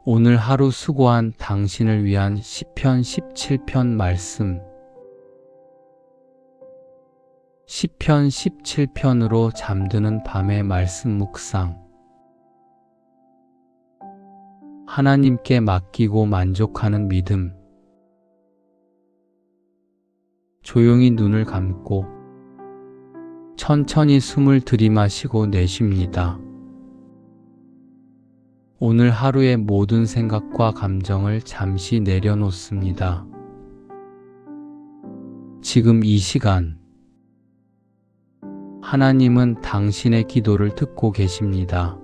오늘 하루 수고한 당신을 위한 시편 17편 말씀. 시편 17편으로 잠드는 밤의 말씀 묵상. 하나님께 맡기고 만족하는 믿음. 조용히 눈을 감고 천천히 숨을 들이마시고 내쉽니다. 오늘 하루의 모든 생각과 감정을 잠시 내려놓습니다. 지금 이 시간, 하나님은 당신의 기도를 듣고 계십니다.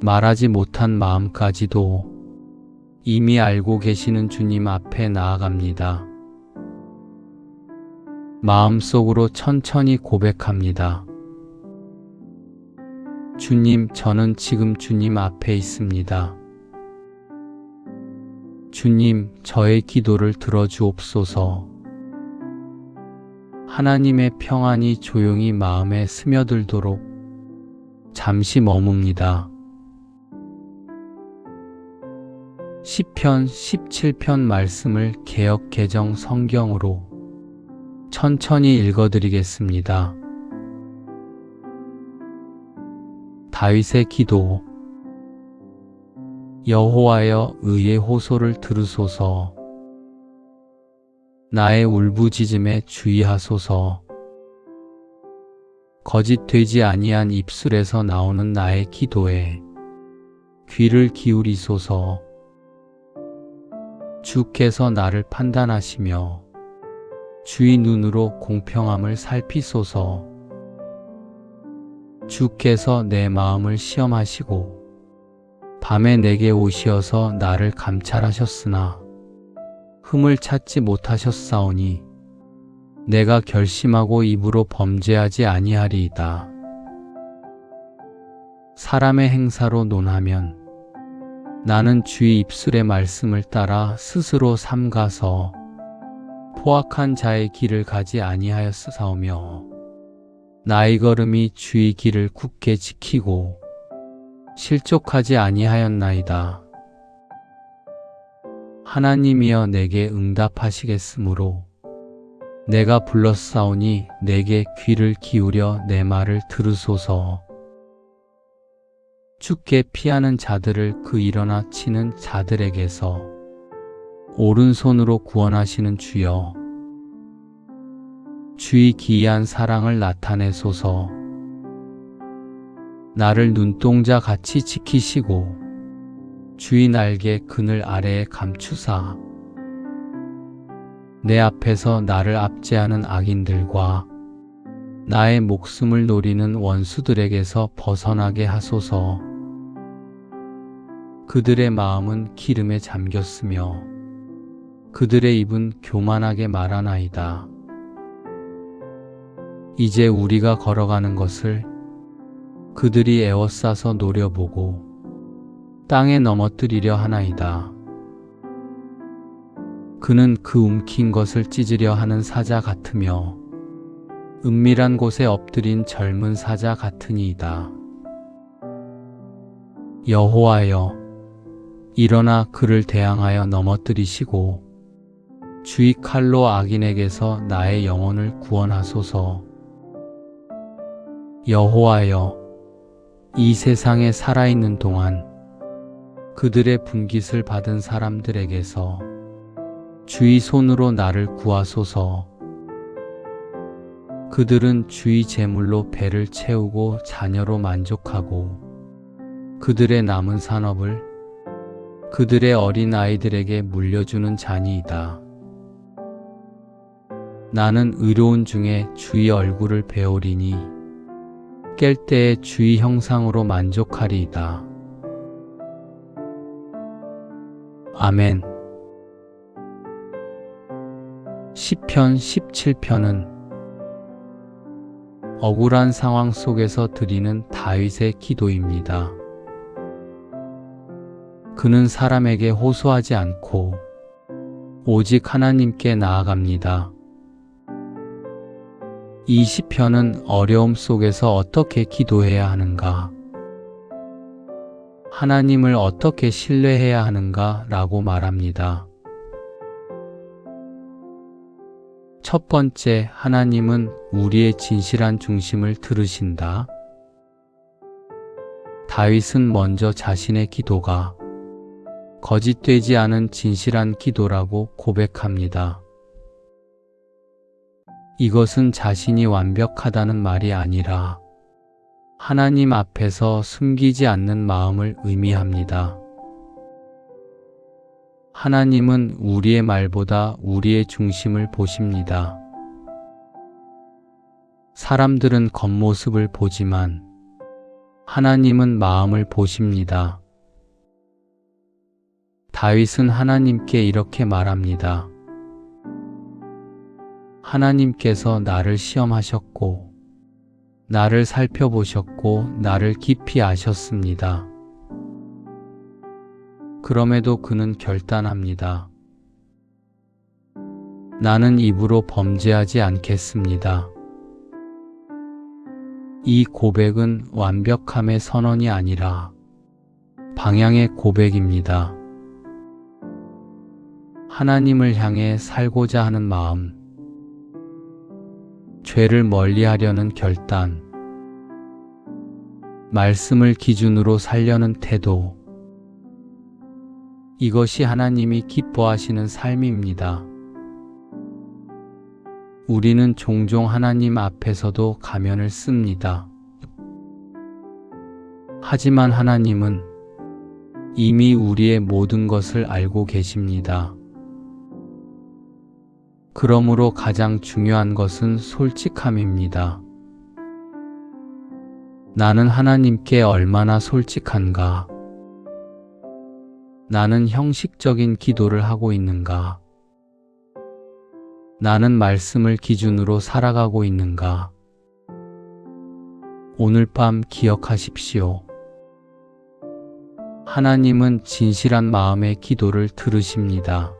말하지 못한 마음까지도 이미 알고 계시는 주님 앞에 나아갑니다. 마음속으로 천천히 고백합니다. 주님, 저는 지금 주님 앞에 있습니다. 주님, 저의 기도를 들어주옵소서. 하나님의 평안이 조용히 마음에 스며들도록 잠시 머뭅니다. 시편 17편 말씀을 개역 개정 성경으로 천천히 읽어드리겠습니다. 다윗의 기도. 여호와여, 의의 호소를 들으소서. 나의 울부짖음에 주의하소서. 거짓되지 아니한 입술에서 나오는 나의 기도에 귀를 기울이소서. 주께서 나를 판단하시며 주의 눈으로 공평함을 살피소서. 주께서 내 마음을 시험하시고 밤에 내게 오시어서 나를 감찰하셨으나 흠을 찾지 못하셨사오니 내가 결심하고 입으로 범죄하지 아니하리이다. 사람의 행사로 논하면 나는 주의 입술의 말씀을 따라 스스로 삼가서 포악한 자의 길을 가지 아니하였사오며 나의 걸음이 주의 길을 굳게 지키고 실족하지 아니하였나이다. 하나님이여, 내게 응답하시겠으므로 내가 불렀사오니 내게 귀를 기울여 내 말을 들으소서. 주께 피하는 자들을 그 일어나 치는 자들에게서 오른손으로 구원하시는 주여, 주의 기이한 사랑을 나타내소서. 나를 눈동자 같이 지키시고 주의 날개 그늘 아래에 감추사 내 앞에서 나를 압제하는 악인들과 나의 목숨을 노리는 원수들에게서 벗어나게 하소서. 그들의 마음은 기름에 잠겼으며 그들의 입은 교만하게 말하나이다. 이제 우리가 걸어가는 것을 그들이 에워싸서 노려보고 땅에 넘어뜨리려 하나이다. 그는 그 움킨 것을 찢으려 하는 사자 같으며 은밀한 곳에 엎드린 젊은 사자 같으니이다. 여호와여, 일어나 그를 대항하여 넘어뜨리시고 주의 칼로 악인에게서 나의 영혼을 구원하소서. 여호와여, 이 세상에 살아있는 동안 그들의 분깃을 받은 사람들에게서 주의 손으로 나를 구하소서. 그들은 주의 제물로 배를 채우고 자녀로 만족하고 그들의 남은 산업을 그들의 어린 아이들에게 물려주는 자니이다. 나는 의로운 중에 주의 얼굴을 배우리니 깰 때에 주의 형상으로 만족하리이다. 아멘. 시편 17편은 억울한 상황 속에서 드리는 다윗의 기도입니다. 그는 사람에게 호소하지 않고 오직 하나님께 나아갑니다. 이 시편은 어려움 속에서 어떻게 기도해야 하는가, 하나님을 어떻게 신뢰해야 하는가 라고 말합니다. 첫 번째, 하나님은 우리의 진실한 중심을 들으신다. 다윗은 먼저 자신의 기도가 거짓되지 않은 진실한 기도라고 고백합니다. 이것은 자신이 완벽하다는 말이 아니라 하나님 앞에서 숨기지 않는 마음을 의미합니다. 하나님은 우리의 말보다 우리의 중심을 보십니다. 사람들은 겉모습을 보지만 하나님은 마음을 보십니다. 다윗은 하나님께 이렇게 말합니다. 하나님께서 나를 시험하셨고 나를 살펴보셨고 나를 깊이 아셨습니다. 그럼에도 그는 결단합니다. 나는 입으로 범죄하지 않겠습니다. 이 고백은 완벽함의 선언이 아니라 방향의 고백입니다. 하나님을 향해 살고자 하는 마음, 죄를 멀리하려는 결단, 말씀을 기준으로 살려는 태도, 이것이 하나님이 기뻐하시는 삶입니다. 우리는 종종 하나님 앞에서도 가면을 씁니다. 하지만 하나님은 이미 우리의 모든 것을 알고 계십니다. 그러므로 가장 중요한 것은 솔직함입니다. 나는 하나님께 얼마나 솔직한가? 나는 형식적인 기도를 하고 있는가? 나는 말씀을 기준으로 살아가고 있는가? 오늘 밤 기억하십시오. 하나님은 진실한 마음의 기도를 들으십니다.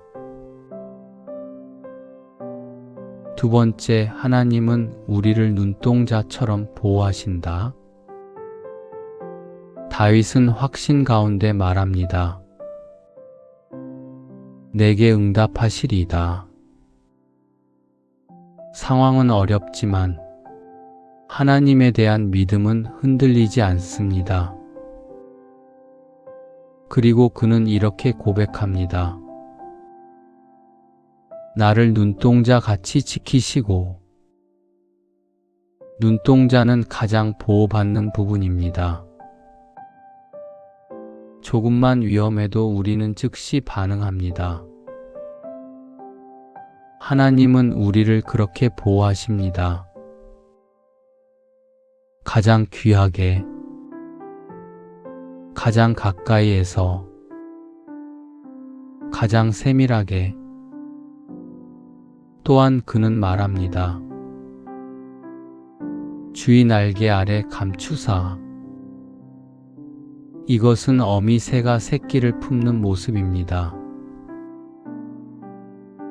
두 번째, 하나님은 우리를 눈동자처럼 보호하신다. 다윗은 확신 가운데 말합니다. 내게 응답하시리이다. 상황은 어렵지만 하나님에 대한 믿음은 흔들리지 않습니다. 그리고 그는 이렇게 고백합니다. 나를 눈동자 같이 지키시고, 눈동자는 가장 보호받는 부분입니다. 조금만 위험해도 우리는 즉시 반응합니다. 하나님은 우리를 그렇게 보호하십니다. 가장 귀하게, 가장 가까이에서, 가장 세밀하게. 또한 그는 말합니다. 주의 날개 아래 감추사. 이것은 어미 새가 새끼를 품는 모습입니다.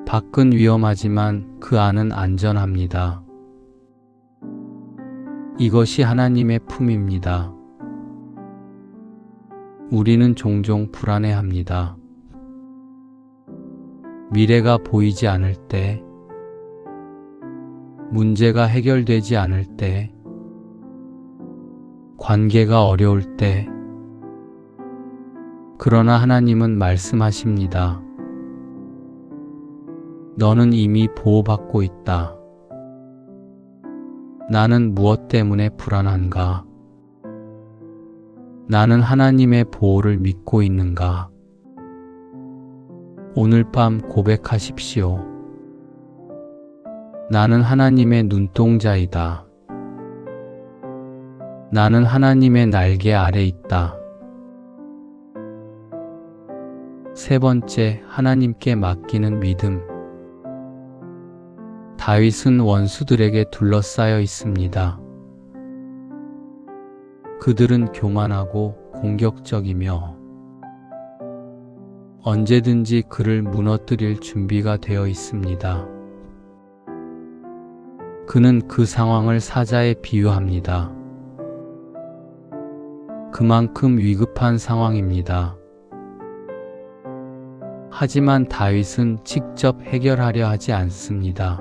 밖은 위험하지만 그 안은 안전합니다. 이것이 하나님의 품입니다. 우리는 종종 불안해합니다. 미래가 보이지 않을 때, 문제가 해결되지 않을 때, 관계가 어려울 때, 그러나 하나님은 말씀하십니다. 너는 이미 보호받고 있다. 나는 무엇 때문에 불안한가? 나는 하나님의 보호를 믿고 있는가? 오늘 밤 고백하십시오. 나는 하나님의 눈동자이다. 나는 하나님의 날개 아래 있다. 세 번째, 하나님께 맡기는 믿음. 다윗은 원수들에게 둘러싸여 있습니다. 그들은 교만하고 공격적이며 언제든지 그를 무너뜨릴 준비가 되어 있습니다. 그는 그 상황을 사자에 비유합니다. 그만큼 위급한 상황입니다. 하지만 다윗은 직접 해결하려 하지 않습니다.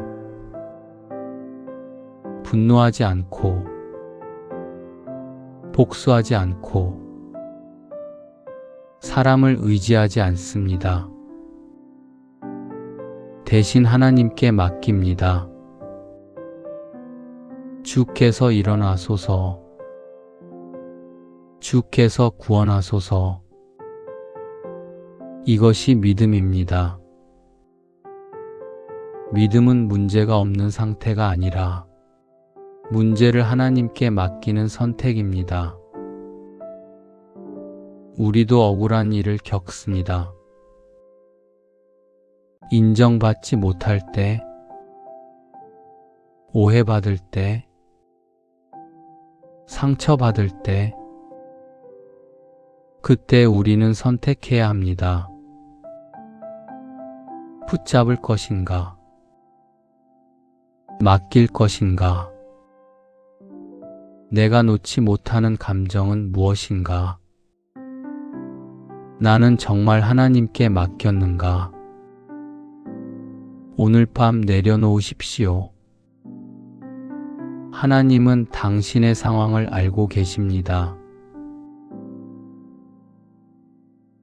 분노하지 않고, 복수하지 않고, 사람을 의지하지 않습니다. 대신 하나님께 맡깁니다. 주께서 일어나소서, 주께서 구원하소서. 이것이 믿음입니다. 믿음은 문제가 없는 상태가 아니라 문제를 하나님께 맡기는 선택입니다. 우리도 억울한 일을 겪습니다. 인정받지 못할 때, 오해받을 때, 상처받을 때, 그때 우리는 선택해야 합니다. 붙잡을 것인가? 맡길 것인가? 내가 놓지 못하는 감정은 무엇인가? 나는 정말 하나님께 맡겼는가? 오늘 밤 내려놓으십시오. 하나님은 당신의 상황을 알고 계십니다.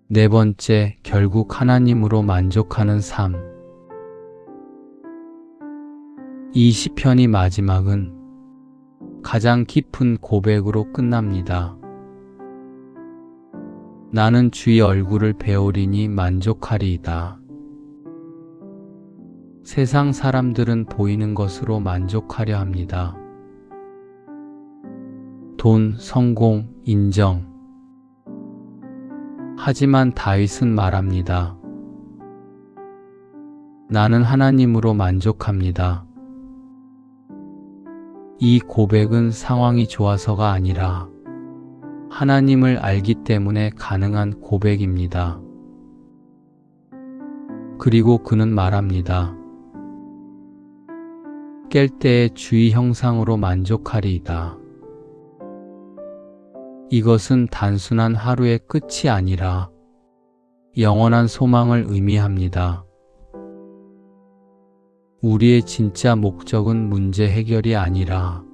네 번째, 결국 하나님으로 만족하는 삶. 이 시편이 마지막은 가장 깊은 고백으로 끝납니다. 나는 주의 얼굴을 배우리니 만족하리이다. 세상 사람들은 보이는 것으로 만족하려 합니다. 돈, 성공, 인정. 하지만 다윗은 말합니다. 나는 하나님으로 만족합니다. 이 고백은 상황이 좋아서가 아니라 하나님을 알기 때문에 가능한 고백입니다. 그리고 그는 말합니다. 깰 때의 주의 형상으로 만족하리이다. 이것은 단순한 하루의 끝이 아니라 영원한 소망을 의미합니다. 우리의 진짜 목적은 문제 해결이 아니라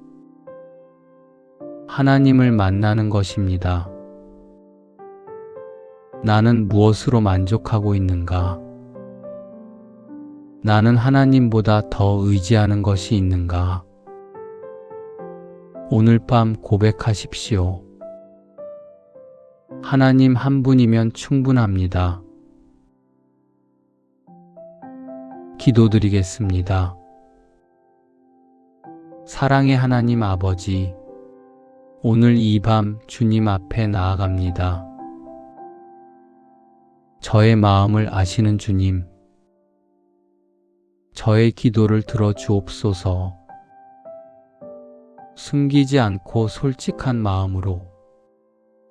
하나님을 만나는 것입니다. 나는 무엇으로 만족하고 있는가? 나는 하나님보다 더 의지하는 것이 있는가? 오늘 밤 고백하십시오. 하나님 한 분이면 충분합니다. 기도드리겠습니다. 사랑의 하나님 아버지, 오늘 이 밤 주님 앞에 나아갑니다. 저의 마음을 아시는 주님, 저의 기도를 들어주옵소서. 숨기지 않고 솔직한 마음으로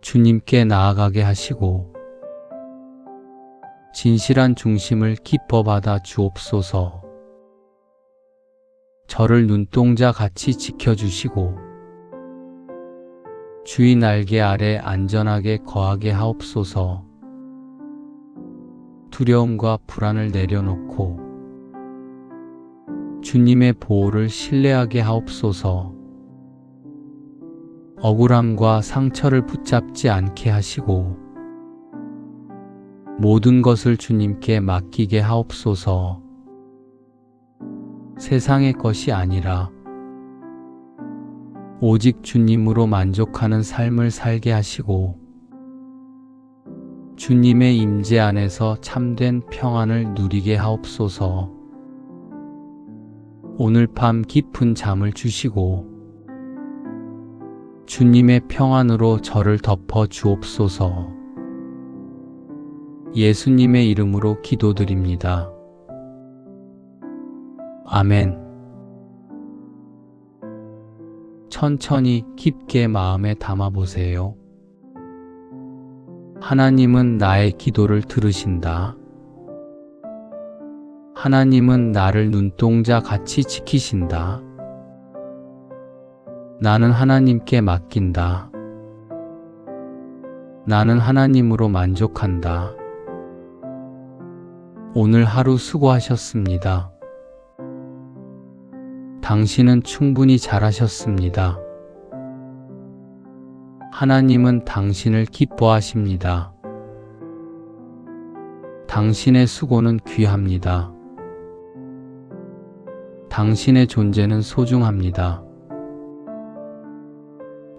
주님께 나아가게 하시고 진실한 중심을 기뻐 받아 주옵소서. 저를 눈동자 같이 지켜주시고 주의 날개 아래 안전하게 거하게 하옵소서. 두려움과 불안을 내려놓고 주님의 보호를 신뢰하게 하옵소서. 억울함과 상처를 붙잡지 않게 하시고 모든 것을 주님께 맡기게 하옵소서. 세상의 것이 아니라 오직 주님으로 만족하는 삶을 살게 하시고 주님의 임재 안에서 참된 평안을 누리게 하옵소서. 오늘 밤 깊은 잠을 주시고 주님의 평안으로 저를 덮어 주옵소서. 예수님의 이름으로 기도드립니다. 아멘. 천천히 깊게 마음에 담아보세요. 하나님은 나의 기도를 들으신다. 하나님은 나를 눈동자 같이 지키신다. 나는 하나님께 맡긴다. 나는 하나님으로 만족한다. 오늘 하루 수고하셨습니다. 당신은 충분히 잘하셨습니다. 하나님은 당신을 기뻐하십니다. 당신의 수고는 귀합니다. 당신의 존재는 소중합니다.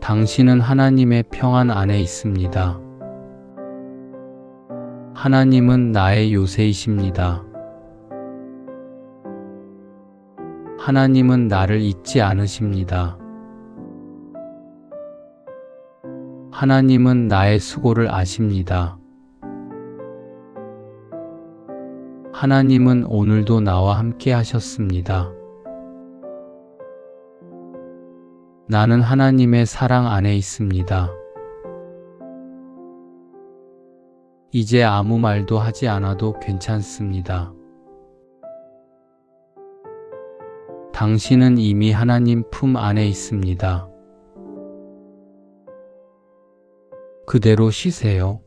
당신은 하나님의 평안 안에 있습니다. 하나님은 나의 요새이십니다. 하나님은 나를 잊지 않으십니다. 하나님은 나의 수고를 아십니다. 하나님은 오늘도 나와 함께 하셨습니다. 나는 하나님의 사랑 안에 있습니다. 이제 아무 말도 하지 않아도 괜찮습니다. 당신은 이미 하나님 품 안에 있습니다. 그대로 쉬세요.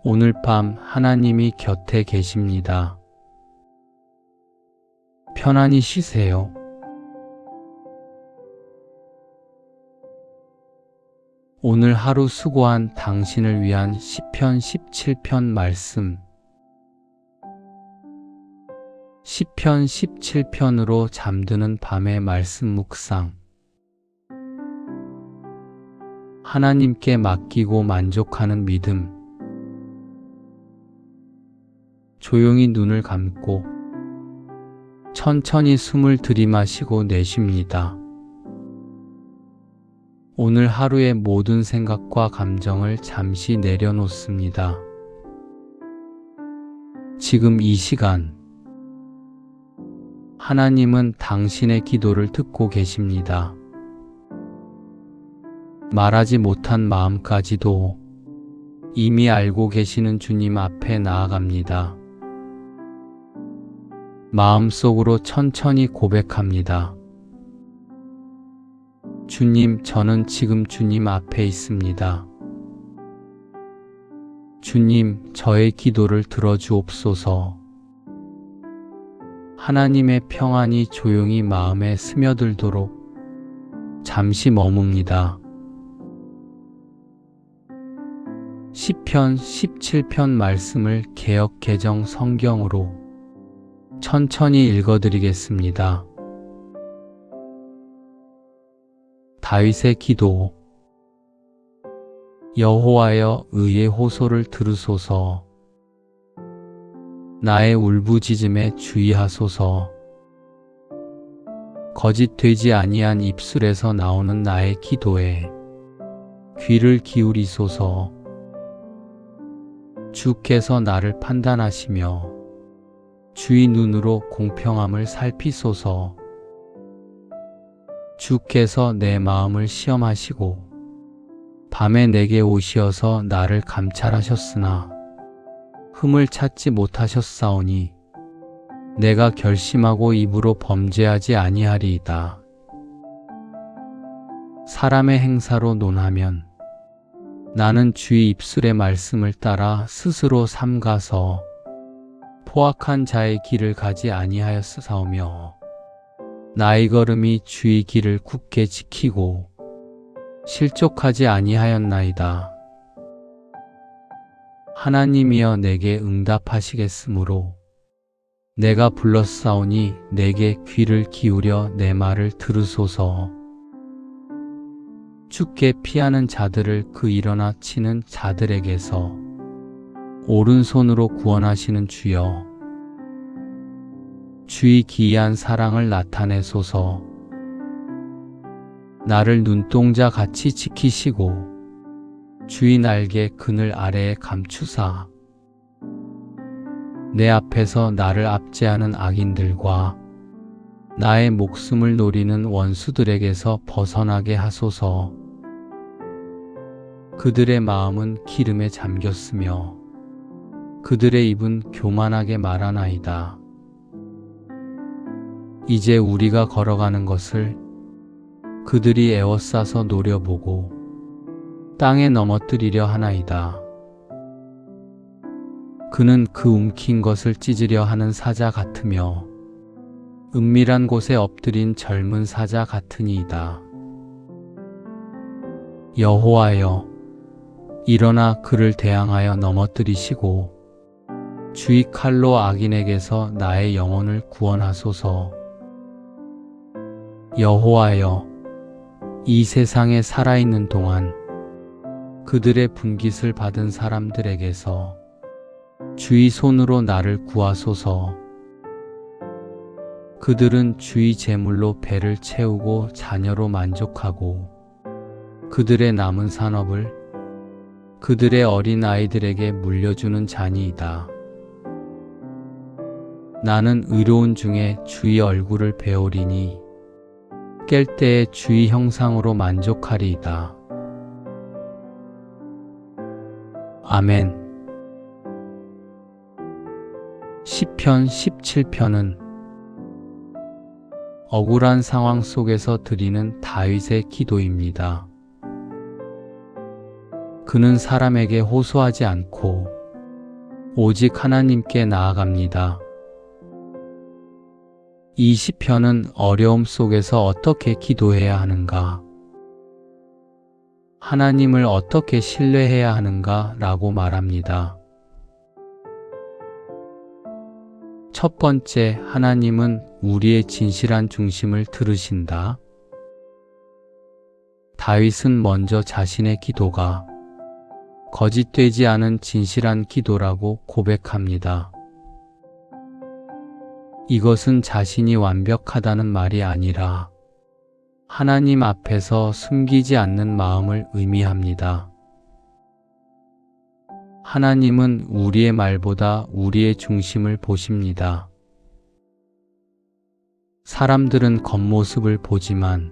오늘 밤 하나님이 곁에 계십니다. 편안히 쉬세요. 오늘 하루 수고한 당신을 위한 시편 17편 말씀. 시편 17편으로 잠드는 밤의 말씀 묵상. 하나님께 맡기고 만족하는 믿음. 조용히 눈을 감고 천천히 숨을 들이마시고 내쉽니다. 오늘 하루의 모든 생각과 감정을 잠시 내려놓습니다. 지금 이 시간, 하나님은 당신의 기도를 듣고 계십니다. 말하지 못한 마음까지도 이미 알고 계시는 주님 앞에 나아갑니다. 마음속으로 천천히 고백합니다. 주님, 저는 지금 주님 앞에 있습니다. 주님, 저의 기도를 들어주옵소서. 하나님의 평안이 조용히 마음에 스며들도록 잠시 머뭅니다. 시편 17편 말씀을 개역 개정 성경으로 천천히 읽어드리겠습니다. 다윗의 기도. 여호와여, 의의 호소를 들으소서. 나의 울부짖음에 주의하소서. 거짓되지 아니한 입술에서 나오는 나의 기도에 귀를 기울이소서. 주께서 나를 판단하시며 주의 눈으로 공평함을 살피소서. 주께서 내 마음을 시험하시고 밤에 내게 오시어서 나를 감찰하셨으나 흠을 찾지 못하셨사오니 내가 결심하고 입으로 범죄하지 아니하리이다. 사람의 행사로 논하면 나는 주의 입술의 말씀을 따라 스스로 삼가서 포악한 자의 길을 가지 아니하였사오며 나의 걸음이 주의 길을 굳게 지키고 실족하지 아니하였나이다. 하나님이여, 내게 응답하시겠으므로 내가 불렀사오니 내게 귀를 기울여 내 말을 들으소서. 주께 피하는 자들을 그 일어나 치는 자들에게서 오른손으로 구원하시는 주여, 주의 기이한 사랑을 나타내소서. 나를 눈동자 같이 지키시고 주의 날개 그늘 아래에 감추사 내 앞에서 나를 압제하는 악인들과 나의 목숨을 노리는 원수들에게서 벗어나게 하소서. 그들의 마음은 기름에 잠겼으며 그들의 입은 교만하게 말하나이다. 이제 우리가 걸어가는 것을 그들이 에워싸서 노려보고 땅에 넘어뜨리려 하나이다. 그는 그 움킨 것을 찢으려 하는 사자 같으며 은밀한 곳에 엎드린 젊은 사자 같으니이다. 여호와여, 일어나 그를 대항하여 넘어뜨리시고 주의 칼로 악인에게서 나의 영혼을 구원하소서. 여호와여, 이 세상에 살아있는 동안 그들의 분깃을 받은 사람들에게서 주의 손으로 나를 구하소서. 그들은 주의 제물로 배를 채우고 자녀로 만족하고 그들의 남은 산업을 그들의 어린 아이들에게 물려주는 자니이다. 나는 의로운 중에 주의 얼굴을 배우리니 깰 때에 주의 형상으로 만족하리이다. 아멘. 시편 17편은 억울한 상황 속에서 드리는 다윗의 기도입니다. 그는 사람에게 호소하지 않고 오직 하나님께 나아갑니다. 이 시편은 어려움 속에서 어떻게 기도해야 하는가, 하나님을 어떻게 신뢰해야 하는가 라고 말합니다. 첫 번째, 하나님은 우리의 진실한 중심을 들으신다. 다윗은 먼저 자신의 기도가 거짓되지 않은 진실한 기도라고 고백합니다. 이것은 자신이 완벽하다는 말이 아니라 하나님 앞에서 숨기지 않는 마음을 의미합니다. 하나님은 우리의 말보다 우리의 중심을 보십니다. 사람들은 겉모습을 보지만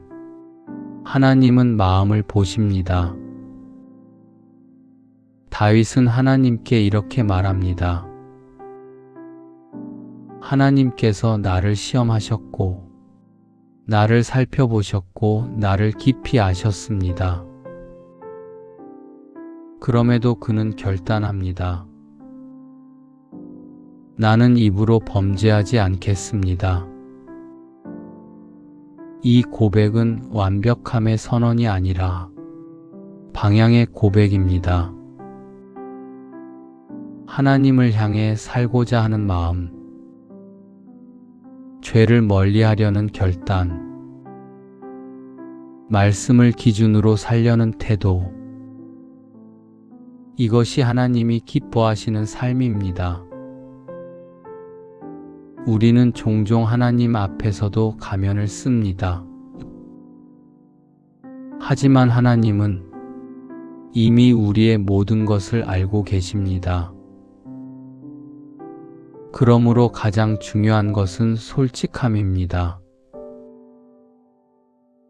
하나님은 마음을 보십니다. 다윗은 하나님께 이렇게 말합니다. 하나님께서 나를 시험하셨고 나를 살펴보셨고 나를 깊이 아셨습니다. 그럼에도 그는 결단합니다. 나는 입으로 범죄하지 않겠습니다. 이 고백은 완벽함의 선언이 아니라 방향의 고백입니다. 하나님을 향해 살고자 하는 마음, 죄를 멀리하려는 결단, 말씀을 기준으로 살려는 태도, 이것이 하나님이 기뻐하시는 삶입니다. 우리는 종종 하나님 앞에서도 가면을 씁니다. 하지만 하나님은 이미 우리의 모든 것을 알고 계십니다. 그러므로 가장 중요한 것은 솔직함입니다.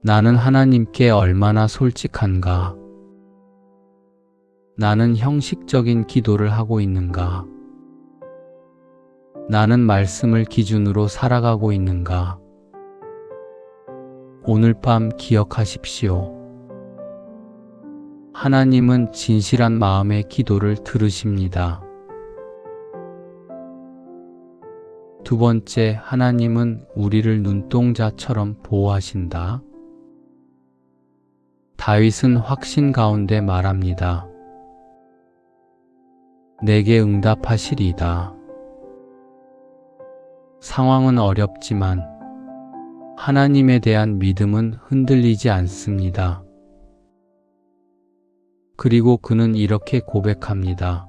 나는 하나님께 얼마나 솔직한가? 나는 형식적인 기도를 하고 있는가? 나는 말씀을 기준으로 살아가고 있는가? 오늘 밤 기억하십시오. 하나님은 진실한 마음의 기도를 들으십니다. 두 번째, 하나님은 우리를 눈동자처럼 보호하신다. 다윗은 확신 가운데 말합니다. 내게 응답하시리이다. 상황은 어렵지만 하나님에 대한 믿음은 흔들리지 않습니다. 그리고 그는 이렇게 고백합니다.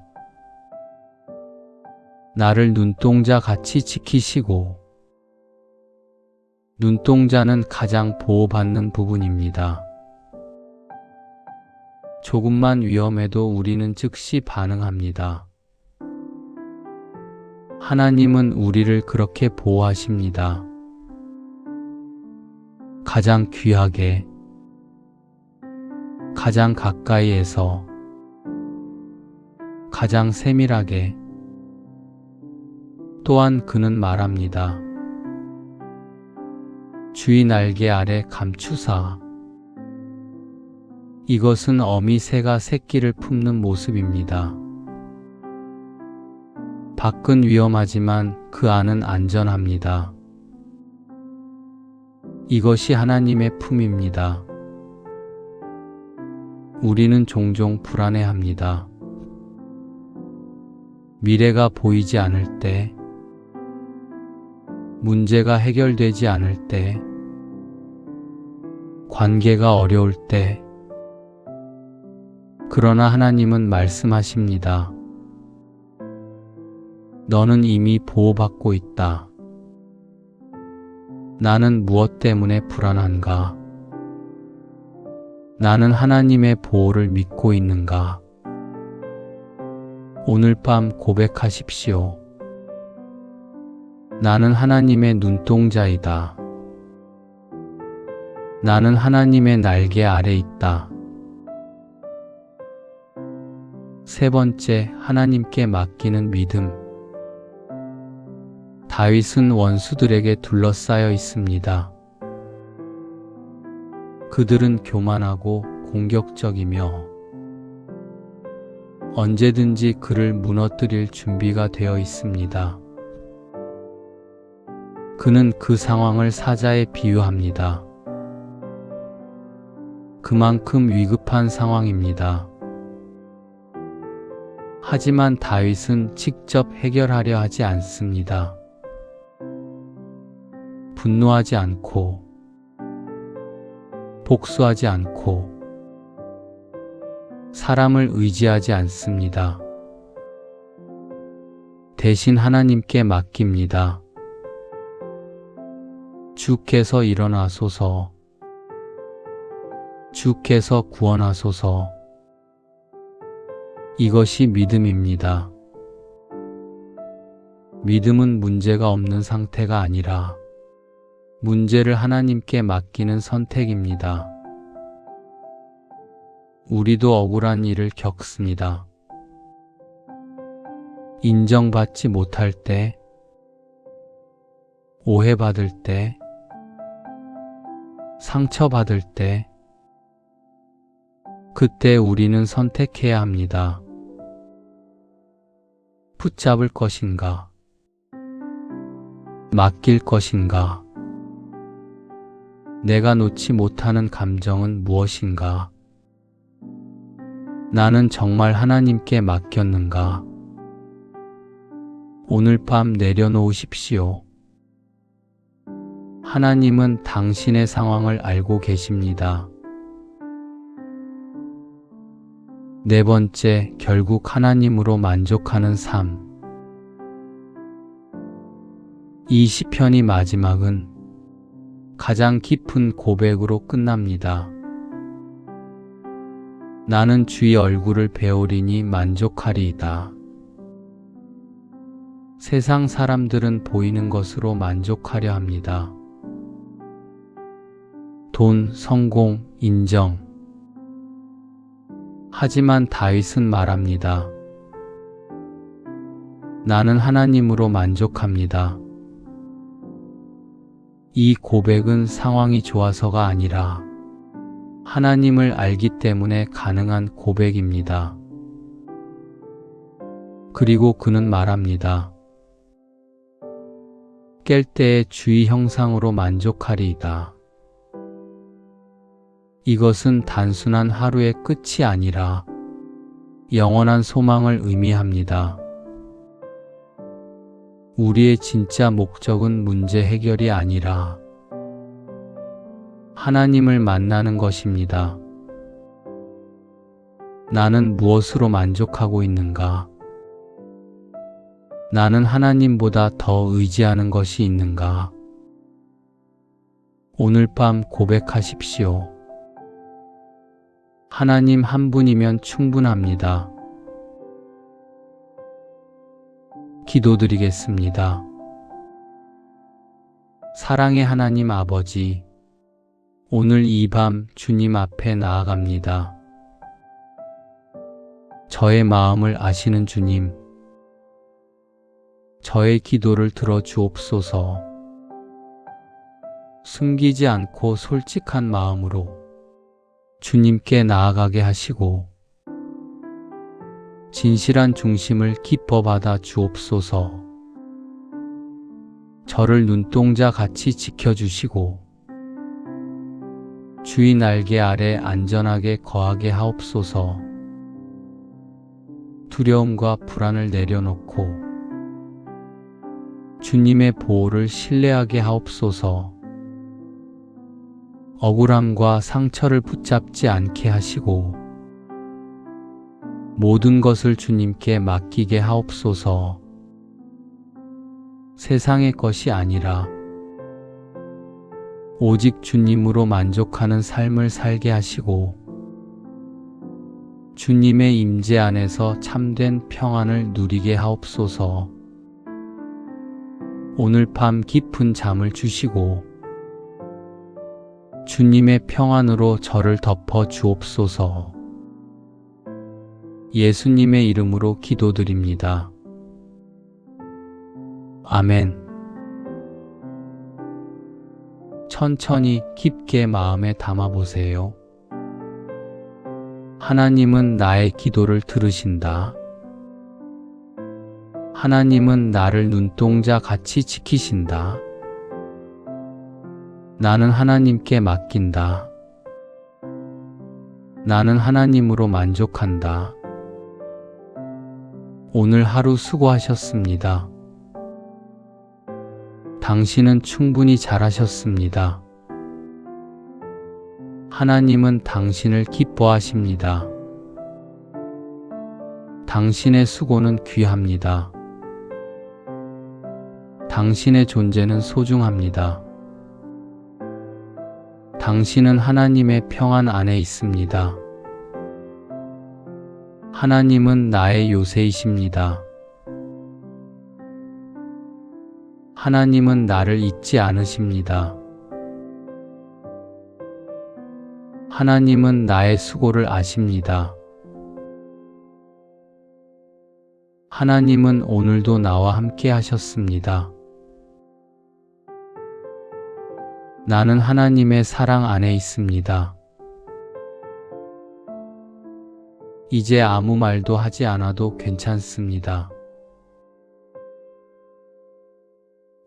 나를 눈동자 같이 지키시고, 눈동자는 가장 보호받는 부분입니다. 조금만 위험해도 우리는 즉시 반응합니다. 하나님은 우리를 그렇게 보호하십니다. 가장 귀하게, 가장 가까이에서, 가장 세밀하게. 또한 그는 말합니다. 주의 날개 아래 감추사 이것은 어미 새가 새끼를 품는 모습입니다. 밖은 위험하지만 그 안은 안전합니다. 이것이 하나님의 품입니다. 우리는 종종 불안해합니다. 미래가 보이지 않을 때, 문제가 해결되지 않을 때, 관계가 어려울 때, 그러나 하나님은 말씀하십니다. 너는 이미 보호받고 있다. 나는 무엇 때문에 불안한가? 나는 하나님의 보호를 믿고 있는가? 오늘 밤 고백하십시오. 나는 하나님의 눈동자이다. 나는 하나님의 날개 아래 있다. 세 번째, 하나님께 맡기는 믿음. 다윗은 원수들에게 둘러싸여 있습니다. 그들은 교만하고 공격적이며 언제든지 그를 무너뜨릴 준비가 되어 있습니다. 그는 그 상황을 사자에 비유합니다. 그만큼 위급한 상황입니다. 하지만 다윗은 직접 해결하려 하지 않습니다. 분노하지 않고, 복수하지 않고, 사람을 의지하지 않습니다. 대신 하나님께 맡깁니다. 주께서 일어나소서, 주께서 구원하소서. 이것이 믿음입니다. 믿음은 문제가 없는 상태가 아니라 문제를 하나님께 맡기는 선택입니다. 우리도 억울한 일을 겪습니다. 인정받지 못할 때, 오해받을 때, 상처받을 때, 그때 우리는 선택해야 합니다. 붙잡을 것인가? 맡길 것인가? 내가 놓지 못하는 감정은 무엇인가? 나는 정말 하나님께 맡겼는가? 오늘 밤 내려놓으십시오. 하나님은 당신의 상황을 알고 계십니다. 네 번째, 결국 하나님으로 만족하는 삶. 이 시편이 마지막은 가장 깊은 고백으로 끝납니다. 나는 주의 얼굴을 배우리니 만족하리이다. 세상 사람들은 보이는 것으로 만족하려 합니다. 돈, 성공, 인정. 하지만 다윗은 말합니다. 나는 하나님으로 만족합니다. 이 고백은 상황이 좋아서가 아니라 하나님을 알기 때문에 가능한 고백입니다. 그리고 그는 말합니다. 깰 때의 주의 형상으로 만족하리이다. 이것은 단순한 하루의 끝이 아니라 영원한 소망을 의미합니다. 우리의 진짜 목적은 문제 해결이 아니라 하나님을 만나는 것입니다. 나는 무엇으로 만족하고 있는가? 나는 하나님보다 더 의지하는 것이 있는가? 오늘 밤 고백하십시오. 하나님 한 분이면 충분합니다. 기도드리겠습니다. 사랑의 하나님 아버지, 오늘 이 밤 주님 앞에 나아갑니다. 저의 마음을 아시는 주님, 저의 기도를 들어주옵소서. 숨기지 않고 솔직한 마음으로 주님께 나아가게 하시고 진실한 중심을 기뻐 받아 주옵소서. 저를 눈동자 같이 지켜주시고 주의 날개 아래 안전하게 거하게 하옵소서. 두려움과 불안을 내려놓고 주님의 보호를 신뢰하게 하옵소서. 억울함과 상처를 붙잡지 않게 하시고 모든 것을 주님께 맡기게 하옵소서. 세상의 것이 아니라 오직 주님으로 만족하는 삶을 살게 하시고 주님의 임재 안에서 참된 평안을 누리게 하옵소서. 오늘 밤 깊은 잠을 주시고 주님의 평안으로 저를 덮어 주옵소서. 예수님의 이름으로 기도드립니다. 아멘. 천천히 깊게 마음에 담아보세요. 하나님은 나의 기도를 들으신다. 하나님은 나를 눈동자 같이 지키신다. 나는 하나님께 맡긴다. 나는 하나님으로 만족한다. 오늘 하루 수고하셨습니다. 당신은 충분히 잘하셨습니다. 하나님은 당신을 기뻐하십니다. 당신의 수고는 귀합니다. 당신의 존재는 소중합니다. 당신은 하나님의 평안 안에 있습니다. 하나님은 나의 요새이십니다. 하나님은 나를 잊지 않으십니다. 하나님은 나의 수고를 아십니다. 하나님은 오늘도 나와 함께 하셨습니다. 나는 하나님의 사랑 안에 있습니다. 이제 아무 말도 하지 않아도 괜찮습니다.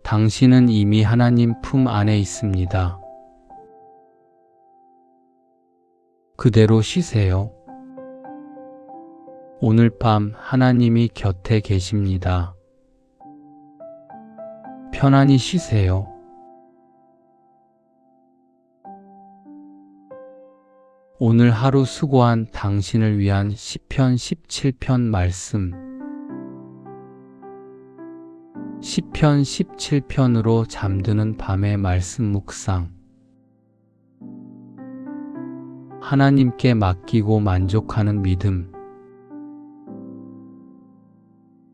당신은 이미 하나님 품 안에 있습니다. 그대로 쉬세요. 오늘 밤 하나님이 곁에 계십니다. 편안히 쉬세요. 오늘 하루 수고한 당신을 위한 시편 17편 말씀. 시편 17편으로 잠드는 밤의 말씀 묵상. 하나님께 맡기고 만족하는 믿음.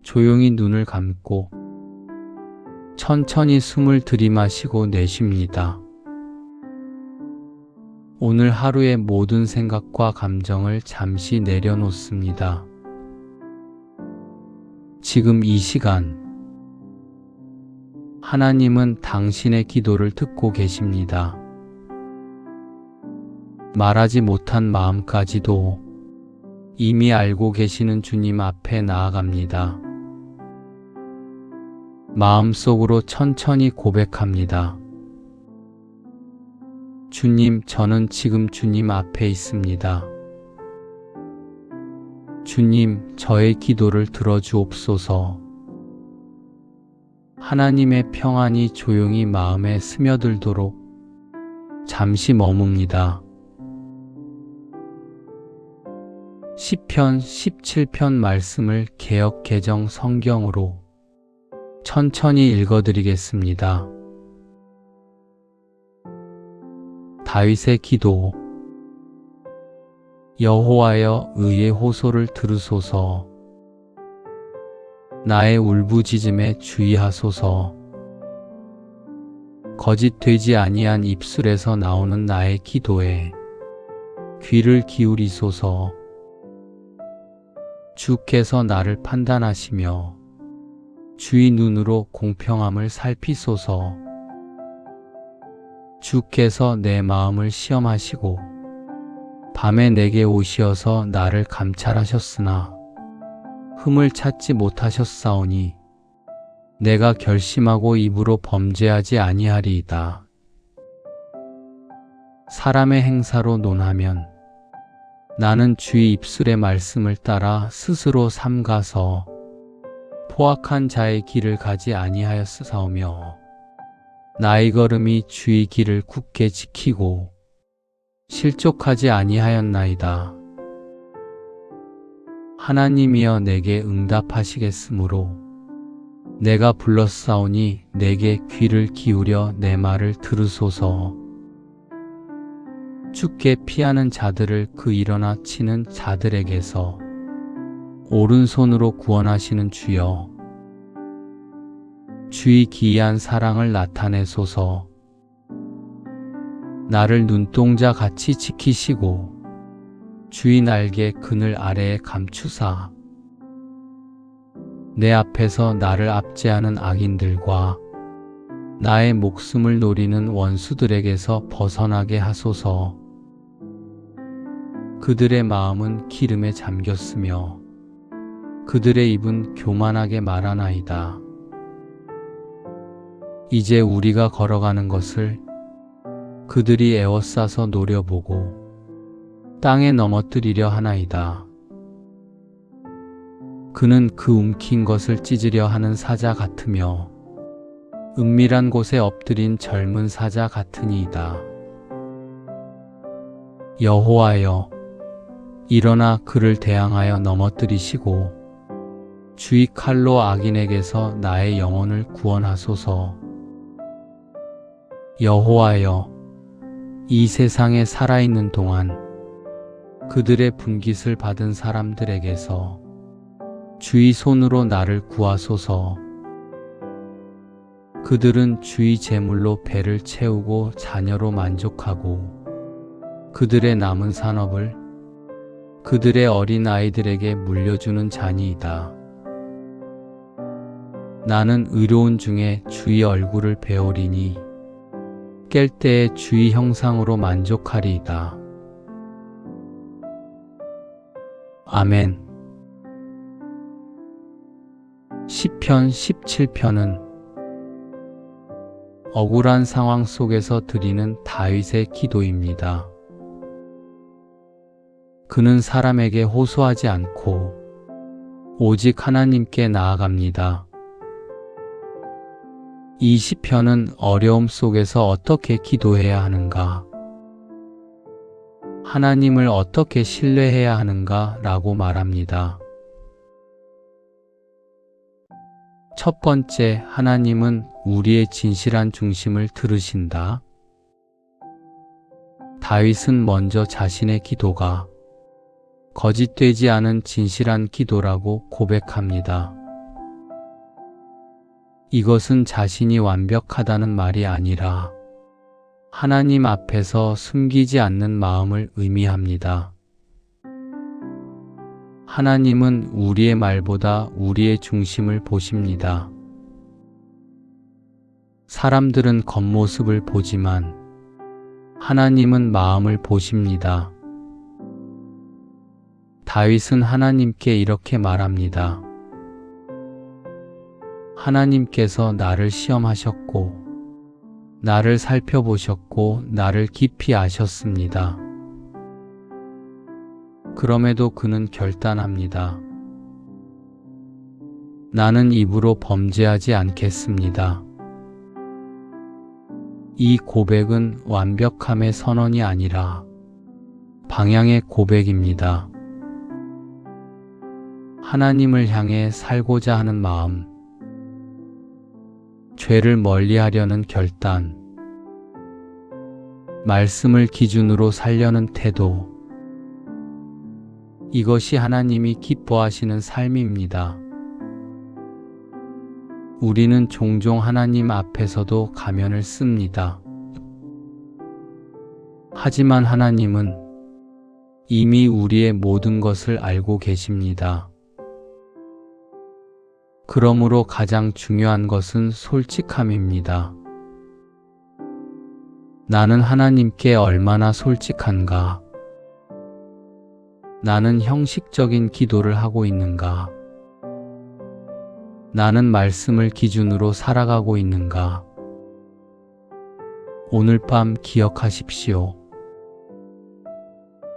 조용히 눈을 감고 천천히 숨을 들이마시고 내쉽니다. 오늘 하루의 모든 생각과 감정을 잠시 내려놓습니다. 지금 이 시간, 하나님은 당신의 기도를 듣고 계십니다. 말하지 못한 마음까지도 이미 알고 계시는 주님 앞에 나아갑니다. 마음속으로 천천히 고백합니다. 주님, 저는 지금 주님 앞에 있습니다. 주님, 저의 기도를 들어주옵소서. 하나님의 평안이 조용히 마음에 스며들도록 잠시 머뭅니다. 시편 17편 말씀을 개역 개정 성경으로 천천히 읽어드리겠습니다. 다윗의 기도. 여호와여, 의의 호소를 들으소서. 나의 울부짖음에 주의하소서. 거짓되지 아니한 입술에서 나오는 나의 기도에 귀를 기울이소서. 주께서 나를 판단하시며 주의 눈으로 공평함을 살피소서. 주께서 내 마음을 시험하시고 밤에 내게 오시어서 나를 감찰하셨으나 흠을 찾지 못하셨사오니 내가 결심하고 입으로 범죄하지 아니하리이다. 사람의 행사로 논하면 나는 주의 입술의 말씀을 따라 스스로 삼가서 포악한 자의 길을 가지 아니하였사오며 나의 걸음이 주의 길을 굳게 지키고 실족하지 아니하였나이다. 하나님이여 내게 응답하시겠으므로 내가 불렀사오니 내게 귀를 기울여 내 말을 들으소서. 주께 피하는 자들을 그 일어나 치는 자들에게서 오른손으로 구원하시는 주여, 주의 기이한 사랑을 나타내소서. 나를 눈동자 같이 지키시고 주의 날개 그늘 아래에 감추사 내 앞에서 나를 압제하는 악인들과 나의 목숨을 노리는 원수들에게서 벗어나게 하소서. 그들의 마음은 기름에 잠겼으며 그들의 입은 교만하게 말하나이다. 이제 우리가 걸어가는 것을 그들이 에워싸서 노려보고 땅에 넘어뜨리려 하나이다. 그는 그 움킨 것을 찢으려 하는 사자 같으며 은밀한 곳에 엎드린 젊은 사자 같으니이다. 여호와여, 일어나 그를 대항하여 넘어뜨리시고 주의 칼로 악인에게서 나의 영혼을 구원하소서. 여호와여, 이 세상에 살아있는 동안 그들의 분깃을 받은 사람들에게서 주의 손으로 나를 구하소서. 그들은 주의 제물로 배를 채우고 자녀로 만족하고 그들의 남은 산업을 그들의 어린 아이들에게 물려주는 자니이다. 나는 의로운 중에 주의 얼굴을 배우리니 깰 때에 주의 형상으로 만족하리이다. 아멘. 시편 17편은 억울한 상황 속에서 드리는 다윗의 기도입니다. 그는 사람에게 호소하지 않고 오직 하나님께 나아갑니다. 이 시편은 어려움 속에서 어떻게 기도해야 하는가, 하나님을 어떻게 신뢰해야 하는가 라고 말합니다. 첫 번째, 하나님은 우리의 진실한 중심을 들으신다. 다윗은 먼저 자신의 기도가 거짓되지 않은 진실한 기도라고 고백합니다. 이것은 자신이 완벽하다는 말이 아니라 하나님 앞에서 숨기지 않는 마음을 의미합니다. 하나님은 우리의 말보다 우리의 중심을 보십니다. 사람들은 겉모습을 보지만 하나님은 마음을 보십니다. 다윗은 하나님께 이렇게 말합니다. 하나님께서 나를 시험하셨고 나를 살펴보셨고 나를 깊이 아셨습니다. 그럼에도 그는 결단합니다. 나는 입으로 범죄하지 않겠습니다. 이 고백은 완벽함의 선언이 아니라 방향의 고백입니다. 하나님을 향해 살고자 하는 마음, 죄를 멀리하려는 결단, 말씀을 기준으로 살려는 태도, 이것이 하나님이 기뻐하시는 삶입니다. 우리는 종종 하나님 앞에서도 가면을 씁니다. 하지만 하나님은 이미 우리의 모든 것을 알고 계십니다. 그러므로 가장 중요한 것은 솔직함입니다. 나는 하나님께 얼마나 솔직한가? 나는 형식적인 기도를 하고 있는가? 나는 말씀을 기준으로 살아가고 있는가? 오늘 밤 기억하십시오.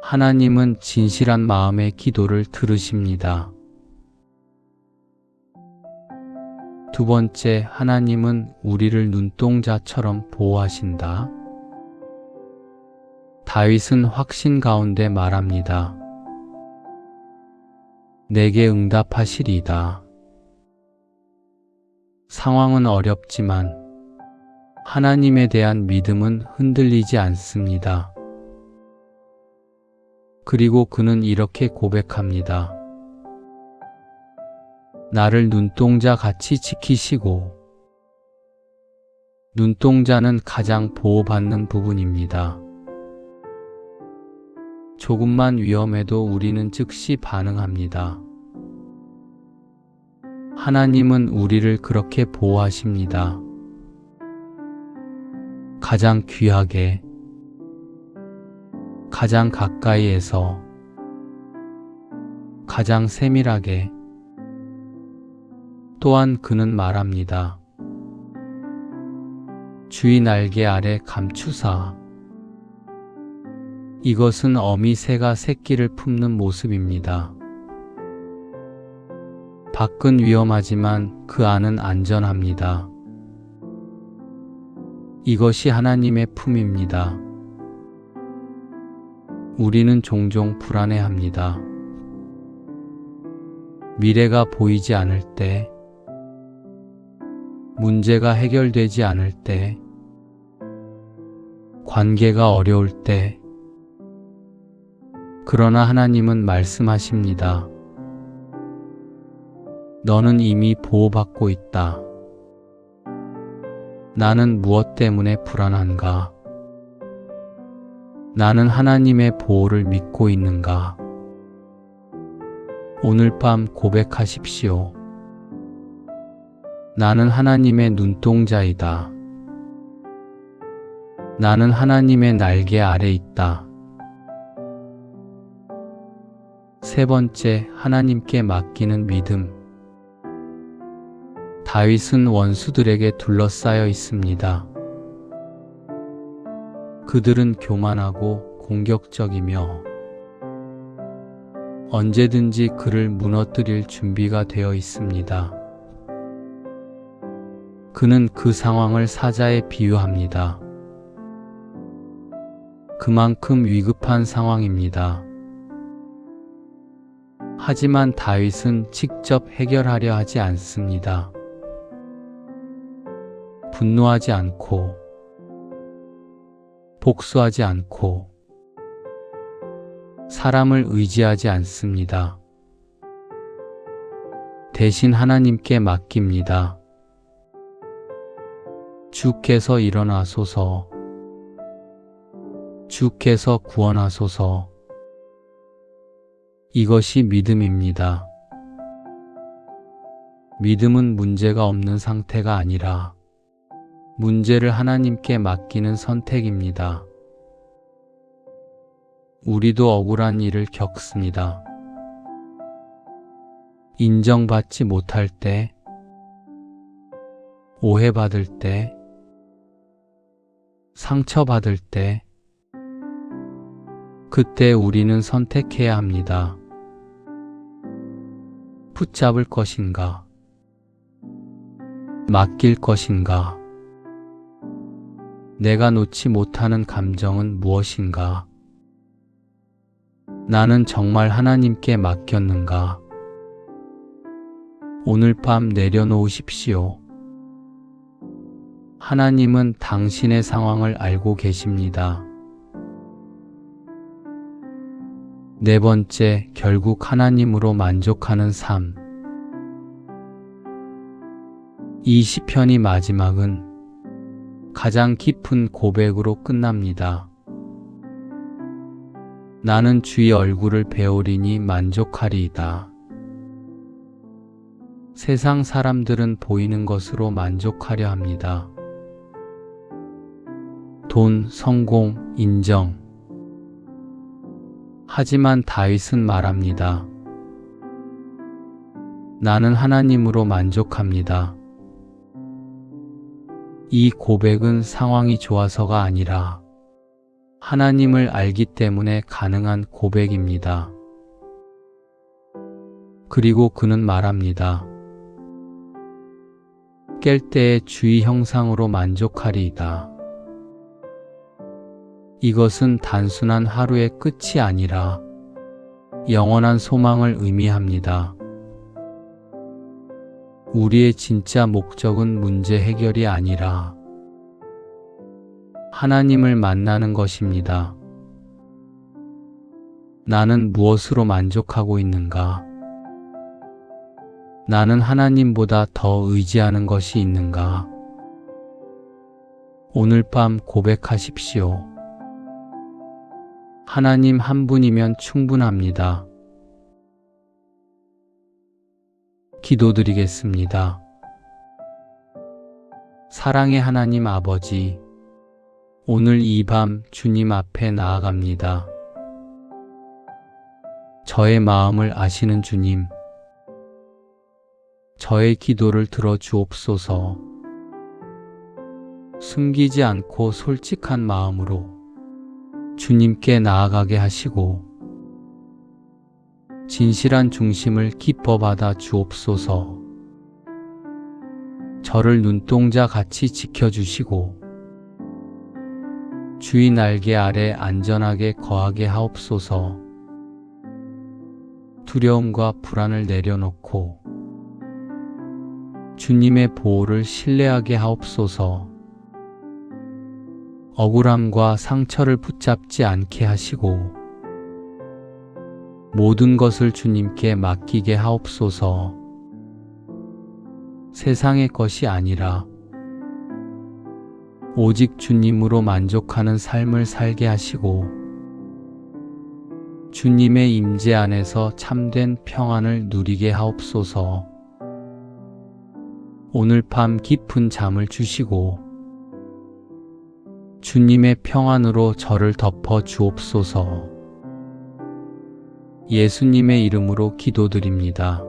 하나님은 진실한 마음의 기도를 들으십니다. 두 번째, 하나님은 우리를 눈동자처럼 보호하신다. 다윗은 확신 가운데 말합니다. 내게 응답하시리이다. 상황은 어렵지만 하나님에 대한 믿음은 흔들리지 않습니다. 그리고 그는 이렇게 고백합니다. 나를 눈동자 같이 지키시고, 눈동자는 가장 보호받는 부분입니다. 조금만 위험해도 우리는 즉시 반응합니다. 하나님은 우리를 그렇게 보호하십니다. 가장 귀하게, 가장 가까이에서, 가장 세밀하게. 또한 그는 말합니다. 주의 날개 아래 감추사. 이것은 어미 새가 새끼를 품는 모습입니다. 밖은 위험하지만 그 안은 안전합니다. 이것이 하나님의 품입니다. 우리는 종종 불안해합니다. 미래가 보이지 않을 때, 문제가 해결되지 않을 때, 관계가 어려울 때, 그러나 하나님은 말씀하십니다. 너는 이미 보호받고 있다. 나는 무엇 때문에 불안한가? 나는 하나님의 보호를 믿고 있는가? 오늘 밤 고백하십시오. 나는 하나님의 눈동자이다. 나는 하나님의 날개 아래 있다. 세 번째, 하나님께 맡기는 믿음. 다윗은 원수들에게 둘러싸여 있습니다. 그들은 교만하고 공격적이며 언제든지 그를 무너뜨릴 준비가 되어 있습니다. 그는 그 상황을 사자에 비유합니다. 그만큼 위급한 상황입니다. 하지만 다윗은 직접 해결하려 하지 않습니다. 분노하지 않고, 복수하지 않고, 사람을 의지하지 않습니다. 대신 하나님께 맡깁니다. 주께서 일어나소서, 주께서 구원하소서. 이것이 믿음입니다. 믿음은 문제가 없는 상태가 아니라 문제를 하나님께 맡기는 선택입니다. 우리도 억울한 일을 겪습니다. 인정받지 못할 때, 오해받을 때, 상처받을 때, 그때 우리는 선택해야 합니다. 붙잡을 것인가? 맡길 것인가? 내가 놓지 못하는 감정은 무엇인가? 나는 정말 하나님께 맡겼는가? 오늘 밤 내려놓으십시오. 하나님은 당신의 상황을 알고 계십니다. 네 번째, 결국 하나님으로 만족하는 삶. 이 시편이 마지막은 가장 깊은 고백으로 끝납니다. 나는 주의 얼굴을 배우리니 만족하리이다. 세상 사람들은 보이는 것으로 만족하려 합니다. 돈, 성공, 인정. 하지만 다윗은 말합니다. 나는 하나님으로 만족합니다. 이 고백은 상황이 좋아서가 아니라 하나님을 알기 때문에 가능한 고백입니다. 그리고 그는 말합니다. 깰 때의 주의 형상으로 만족하리이다. 이것은 단순한 하루의 끝이 아니라 영원한 소망을 의미합니다. 우리의 진짜 목적은 문제 해결이 아니라 하나님을 만나는 것입니다. 나는 무엇으로 만족하고 있는가? 나는 하나님보다 더 의지하는 것이 있는가? 오늘 밤 고백하십시오. 하나님 한 분이면 충분합니다. 기도드리겠습니다. 사랑의 하나님 아버지, 오늘 이 밤 주님 앞에 나아갑니다. 저의 마음을 아시는 주님, 저의 기도를 들어주옵소서. 숨기지 않고 솔직한 마음으로 주님께 나아가게 하시고 진실한 중심을 기뻐 받아 주옵소서. 저를 눈동자 같이 지켜주시고 주의 날개 아래 안전하게 거하게 하옵소서. 두려움과 불안을 내려놓고 주님의 보호를 신뢰하게 하옵소서. 억울함과 상처를 붙잡지 않게 하시고 모든 것을 주님께 맡기게 하옵소서. 세상의 것이 아니라 오직 주님으로 만족하는 삶을 살게 하시고 주님의 임재 안에서 참된 평안을 누리게 하옵소서. 오늘 밤 깊은 잠을 주시고 주님의 평안으로 저를 덮어 주옵소서. 예수님의 이름으로 기도드립니다.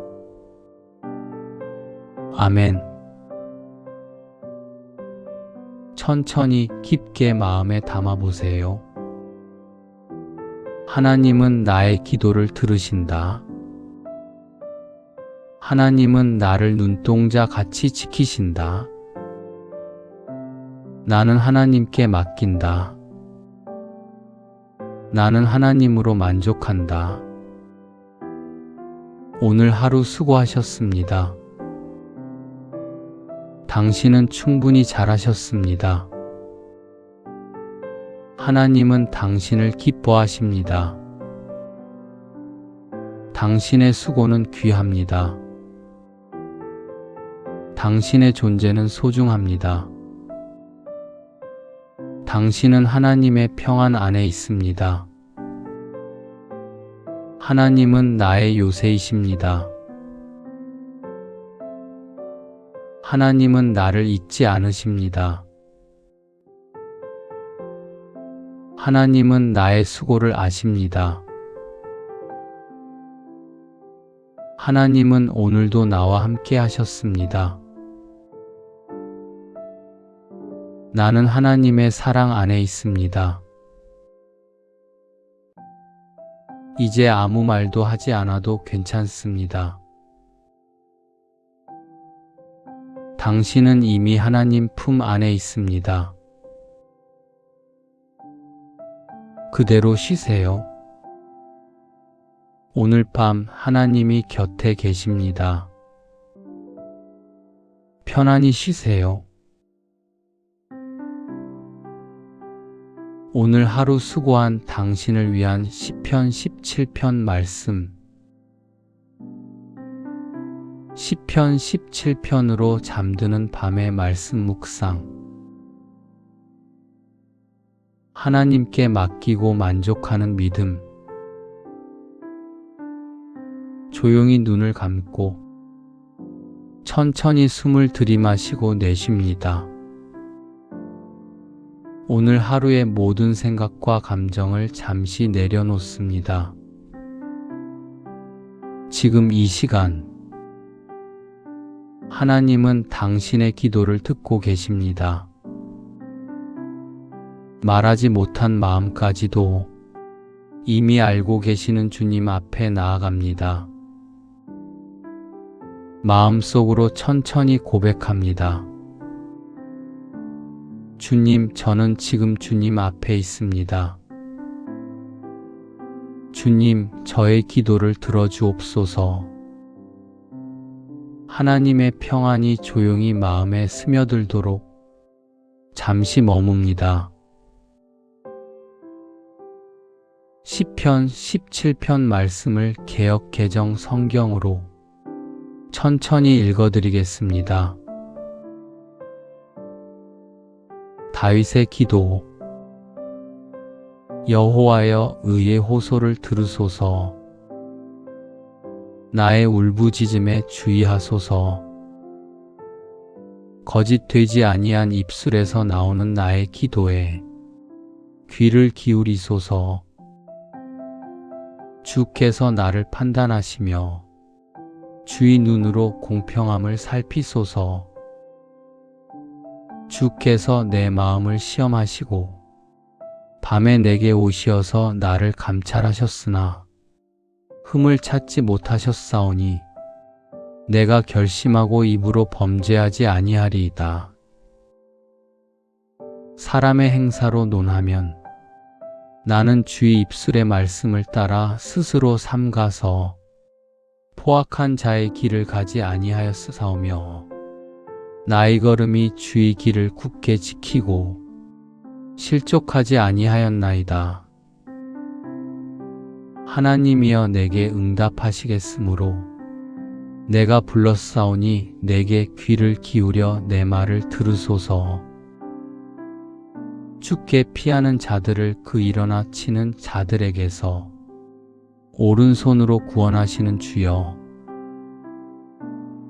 아멘. 천천히 깊게 마음에 담아보세요. 하나님은 나의 기도를 들으신다. 하나님은 나를 눈동자 같이 지키신다. 나는 하나님께 맡긴다. 나는 하나님으로 만족한다. 오늘 하루 수고하셨습니다. 당신은 충분히 잘하셨습니다. 하나님은 당신을 기뻐하십니다. 당신의 수고는 귀합니다. 당신의 존재는 소중합니다. 당신은 하나님의 평안 안에 있습니다. 하나님은 나의 요새이십니다. 하나님은 나를 잊지 않으십니다. 하나님은 나의 수고를 아십니다. 하나님은 오늘도 나와 함께 하셨습니다. 나는 하나님의 사랑 안에 있습니다. 이제 아무 말도 하지 않아도 괜찮습니다. 당신은 이미 하나님 품 안에 있습니다. 그대로 쉬세요. 오늘 밤 하나님이 곁에 계십니다. 편안히 쉬세요. 오늘 하루 수고한 당신을 위한 시편 17편 말씀. 시편 17편으로 잠드는 밤의 말씀 묵상. 하나님께 맡기고 만족하는 믿음. 조용히 눈을 감고 천천히 숨을 들이마시고 내쉽니다. 오늘 하루의 모든 생각과 감정을 잠시 내려놓습니다. 지금 이 시간, 하나님은 당신의 기도를 듣고 계십니다. 말하지 못한 마음까지도 이미 알고 계시는 주님 앞에 나아갑니다. 마음속으로 천천히 고백합니다. 주님, 저는 지금 주님 앞에 있습니다. 주님, 저의 기도를 들어주옵소서. 하나님의 평안이 조용히 마음에 스며들도록 잠시 머뭅니다. 시편 17편 말씀을 개역 개정 성경으로 천천히 읽어드리겠습니다. 다윗의 기도. 여호와여, 의의 호소를 들으소서. 나의 울부짖음에 주의하소서. 거짓되지 아니한 입술에서 나오는 나의 기도에 귀를 기울이소서. 주께서 나를 판단하시며 주의 눈으로 공평함을 살피소서. 주께서 내 마음을 시험하시고 밤에 내게 오시어서 나를 감찰하셨으나 흠을 찾지 못하셨사오니 내가 결심하고 입으로 범죄하지 아니하리이다. 사람의 행사로 논하면 나는 주의 입술의 말씀을 따라 스스로 삼가서 포악한 자의 길을 가지 아니하였사오며 나의 걸음이 주의 길을 굳게 지키고 실족하지 아니하였나이다. 하나님이여, 내게 응답하시겠으므로 내가 불렀사오니 내게 귀를 기울여 내 말을 들으소서. 주께 피하는 자들을 그 일어나 치는 자들에게서 오른손으로 구원하시는 주여,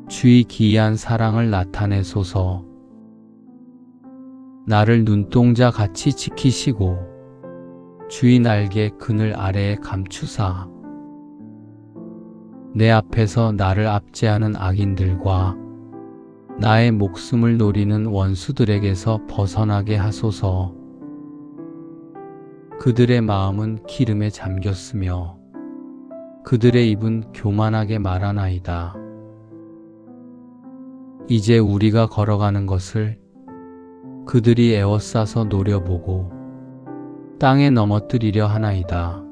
주의 기이한 사랑을 나타내소서. 나를 눈동자 같이 지키시고 주의 날개 그늘 아래에 감추사 내 앞에서 나를 압제하는 악인들과 나의 목숨을 노리는 원수들에게서 벗어나게 하소서. 그들의 마음은 기름에 잠겼으며 그들의 입은 교만하게 말하나이다. 이제 우리가 걸어가는 것을 그들이 에워싸서 노려보고 땅에 넘어뜨리려 하나이다.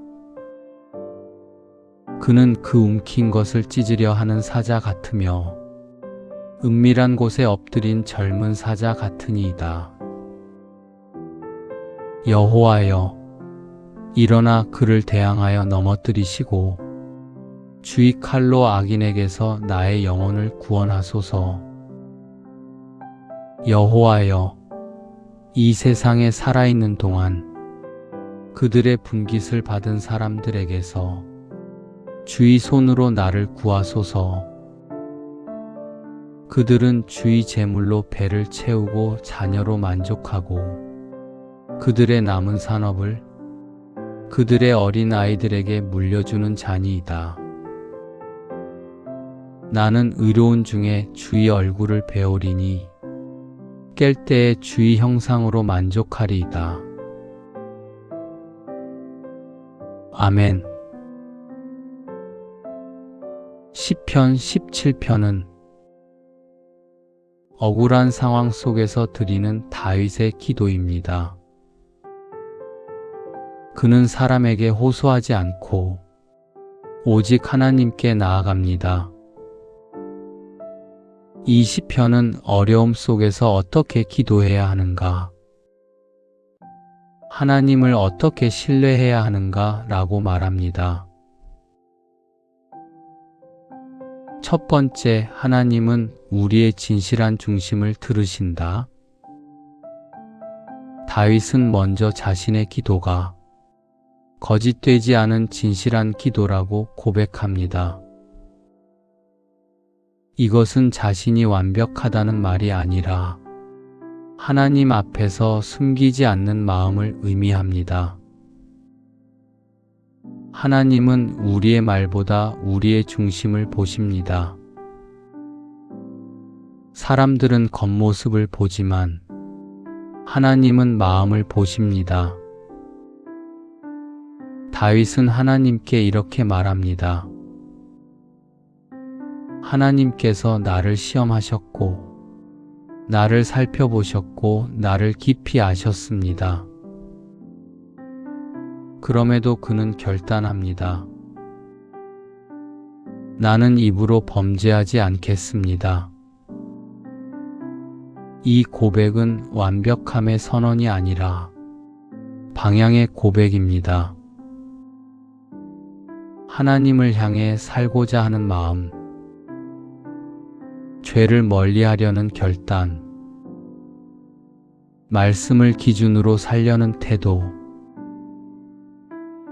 그는 그 움킨 것을 찢으려 하는 사자 같으며 은밀한 곳에 엎드린 젊은 사자 같으니이다. 여호와여, 일어나 그를 대항하여 넘어뜨리시고 주의 칼로 악인에게서 나의 영혼을 구원하소서. 여호와여, 이 세상에 살아있는 동안 그들의 분깃을 받은 사람들에게서 주의 손으로 나를 구하소서. 그들은 주의 제물로 배를 채우고 자녀로 만족하고 그들의 남은 산업을 그들의 어린 아이들에게 물려주는 자니이다. 나는 의로운 중에 주의 얼굴을 배우리니 깰 때에 주의 형상으로 만족하리이다. 아멘. 시편 17편은 억울한 상황 속에서 드리는 다윗의 기도입니다. 그는 사람에게 호소하지 않고 오직 하나님께 나아갑니다. 이 시편은 어려움 속에서 어떻게 기도해야 하는가, 하나님을 어떻게 신뢰해야 하는가 라고 말합니다. 첫 번째, 하나님은 우리의 진실한 중심을 들으신다. 다윗은 먼저 자신의 기도가 거짓되지 않은 진실한 기도라고 고백합니다. 이것은 자신이 완벽하다는 말이 아니라 하나님 앞에서 숨기지 않는 마음을 의미합니다. 하나님은 우리의 말보다 우리의 중심을 보십니다. 사람들은 겉모습을 보지만 하나님은 마음을 보십니다. 다윗은 하나님께 이렇게 말합니다. 하나님께서 나를 시험하셨고 나를 살펴보셨고 나를 깊이 아셨습니다. 그럼에도 그는 결단합니다. 나는 입으로 범죄하지 않겠습니다. 이 고백은 완벽함의 선언이 아니라 방향의 고백입니다. 하나님을 향해 살고자 하는 마음, 죄를 멀리하려는 결단, 말씀을 기준으로 살려는 태도,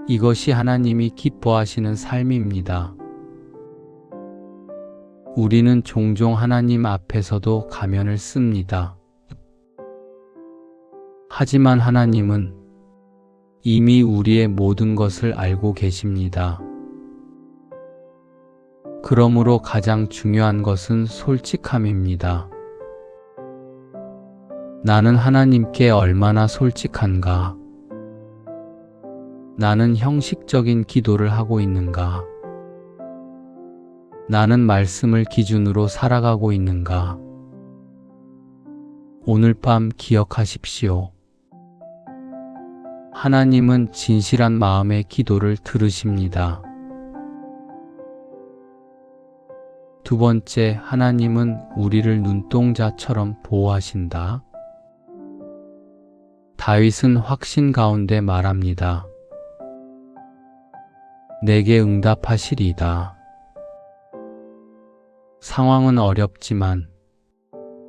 이것이 하나님이 기뻐하시는 삶입니다. 우리는 종종 하나님 앞에서도 가면을 씁니다. 하지만 하나님은 이미 우리의 모든 것을 알고 계십니다. 그러므로 가장 중요한 것은 솔직함입니다. 나는 하나님께 얼마나 솔직한가? 나는 형식적인 기도를 하고 있는가? 나는 말씀을 기준으로 살아가고 있는가? 오늘 밤 기억하십시오. 하나님은 진실한 마음의 기도를 들으십니다. 두 번째, 하나님은 우리를 눈동자처럼 보호하신다. 다윗은 확신 가운데 말합니다. 내게 응답하시리이다. 상황은 어렵지만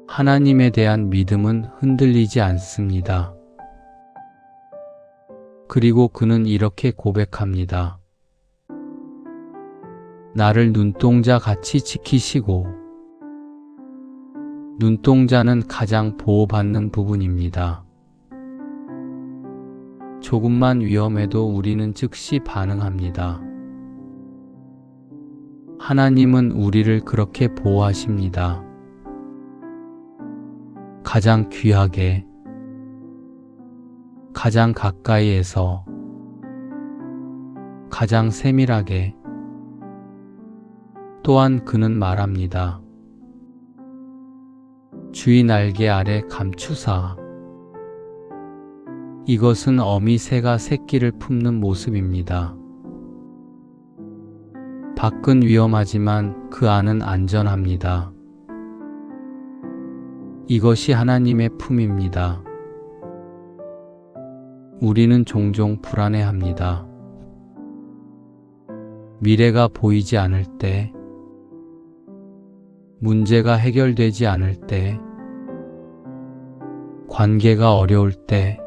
하나님에 대한 믿음은 흔들리지 않습니다. 그리고 그는 이렇게 고백합니다. 나를 눈동자 같이 지키시고, 눈동자는 가장 보호받는 부분입니다. 조금만 위험해도 우리는 즉시 반응합니다. 하나님은 우리를 그렇게 보호하십니다. 가장 귀하게, 가장 가까이에서, 가장 세밀하게. 또한 그는 말합니다. 주의 날개 아래 감추사. 이것은 어미 새가 새끼를 품는 모습입니다. 밖은 위험하지만 그 안은 안전합니다. 이것이 하나님의 품입니다. 우리는 종종 불안해합니다. 미래가 보이지 않을 때, 문제가 해결되지 않을 때, 관계가 어려울 때,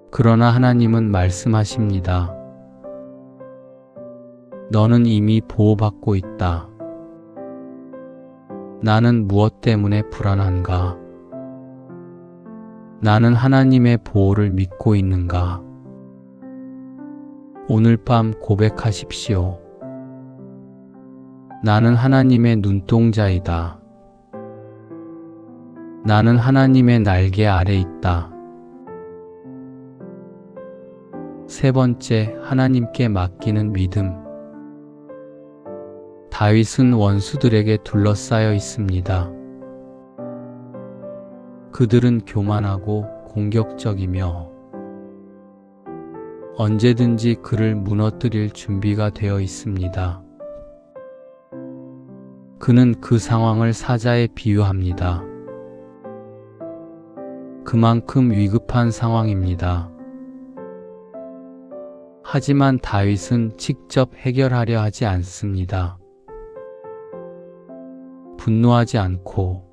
그러나 하나님은 말씀하십니다. 너는 이미 보호받고 있다. 나는 무엇 때문에 불안한가? 나는 하나님의 보호를 믿고 있는가? 오늘 밤 고백하십시오. 나는 하나님의 눈동자이다. 나는 하나님의 날개 아래 있다. 세 번째, 하나님께 맡기는 믿음. 다윗은 원수들에게 둘러싸여 있습니다. 그들은 교만하고 공격적이며 언제든지 그를 무너뜨릴 준비가 되어 있습니다. 그는 그 상황을 사자에 비유합니다. 그만큼 위급한 상황입니다. 하지만 다윗은 직접 해결하려 하지 않습니다. 분노하지 않고,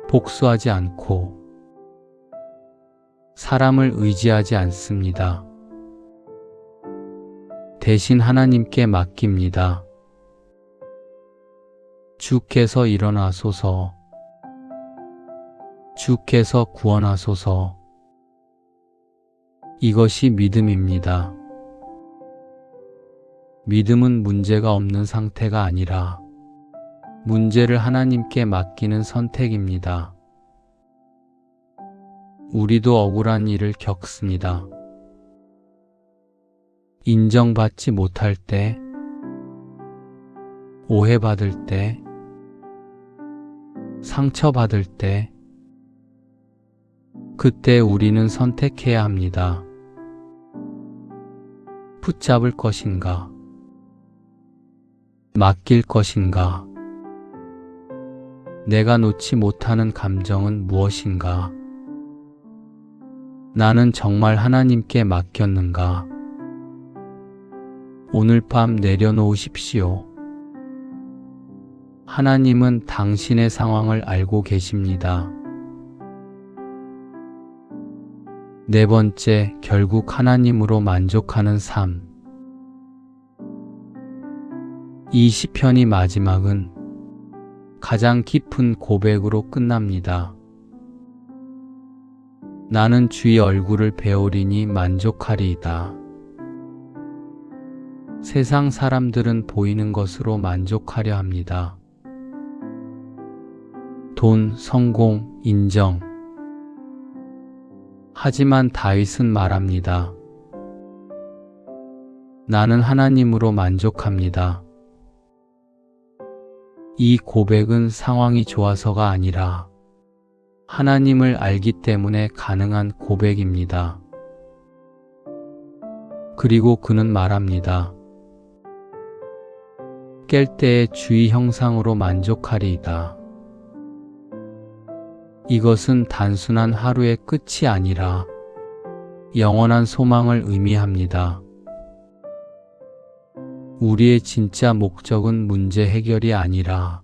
복수하지 않고, 사람을 의지하지 않습니다. 대신 하나님께 맡깁니다. 주께서 일어나소서. 주께서 구원하소서. 이것이 믿음입니다. 믿음은 문제가 없는 상태가 아니라 문제를 하나님께 맡기는 선택입니다. 우리도 억울한 일을 겪습니다. 인정받지 못할 때, 오해받을 때, 상처받을 때, 그때 우리는 선택해야 합니다. 붙잡을 것인가? 맡길 것인가? 내가 놓지 못하는 감정은 무엇인가? 나는 정말 하나님께 맡겼는가? 오늘 밤 내려놓으십시오. 하나님은 당신의 상황을 알고 계십니다. 네 번째, 결국 하나님으로 만족하는 삶. 이 시편이 마지막은 가장 깊은 고백으로 끝납니다. 나는 주의 얼굴을 배우리니 만족하리이다. 세상 사람들은 보이는 것으로 만족하려 합니다. 돈, 성공, 인정. 하지만 다윗은 말합니다. 나는 하나님으로 만족합니다. 이 고백은 상황이 좋아서가 아니라 하나님을 알기 때문에 가능한 고백입니다. 그리고 그는 말합니다. 깰 때의 주의 형상으로 만족하리이다. 이것은 단순한 하루의 끝이 아니라 영원한 소망을 의미합니다. 우리의 진짜 목적은 문제 해결이 아니라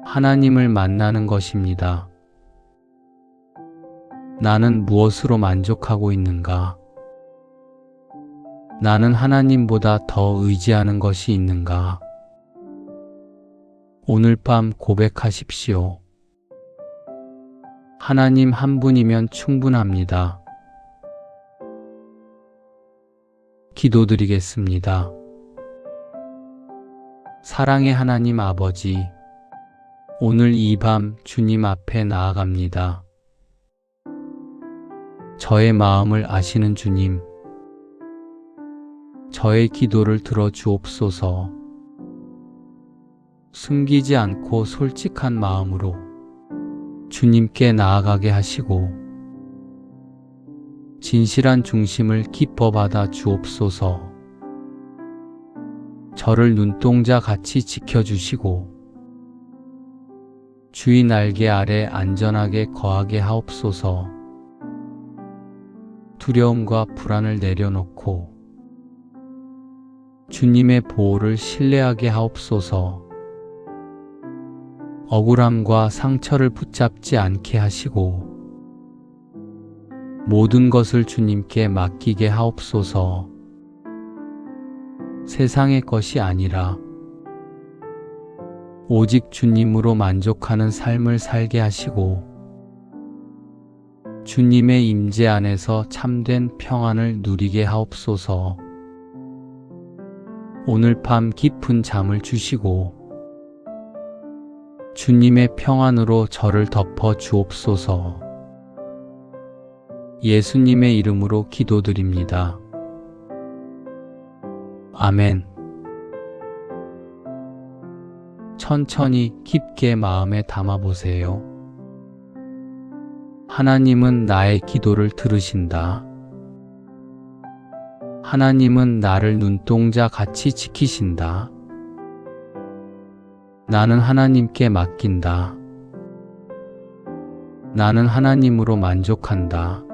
하나님을 만나는 것입니다. 나는 무엇으로 만족하고 있는가? 나는 하나님보다 더 의지하는 것이 있는가? 오늘 밤 고백하십시오. 하나님 한 분이면 충분합니다. 기도드리겠습니다. 사랑의 하나님 아버지, 오늘 이 밤 주님 앞에 나아갑니다. 저의 마음을 아시는 주님, 저의 기도를 들어 주옵소서. 숨기지 않고 솔직한 마음으로 주님께 나아가게 하시고 진실한 중심을 기뻐 받아 주옵소서. 저를 눈동자 같이 지켜주시고 주의 날개 아래 안전하게 거하게 하옵소서. 두려움과 불안을 내려놓고 주님의 보호를 신뢰하게 하옵소서. 억울함과 상처를 붙잡지 않게 하시고 모든 것을 주님께 맡기게 하옵소서. 세상의 것이 아니라 오직 주님으로 만족하는 삶을 살게 하시고 주님의 임재 안에서 참된 평안을 누리게 하옵소서. 오늘 밤 깊은 잠을 주시고 주님의 평안으로 저를 덮어 주옵소서. 예수님의 이름으로 기도드립니다. 아멘. 천천히 깊게 마음에 담아보세요. 하나님은 나의 기도를 들으신다. 하나님은 나를 눈동자 같이 지키신다. 나는 하나님께 맡긴다. 나는 하나님으로 만족한다.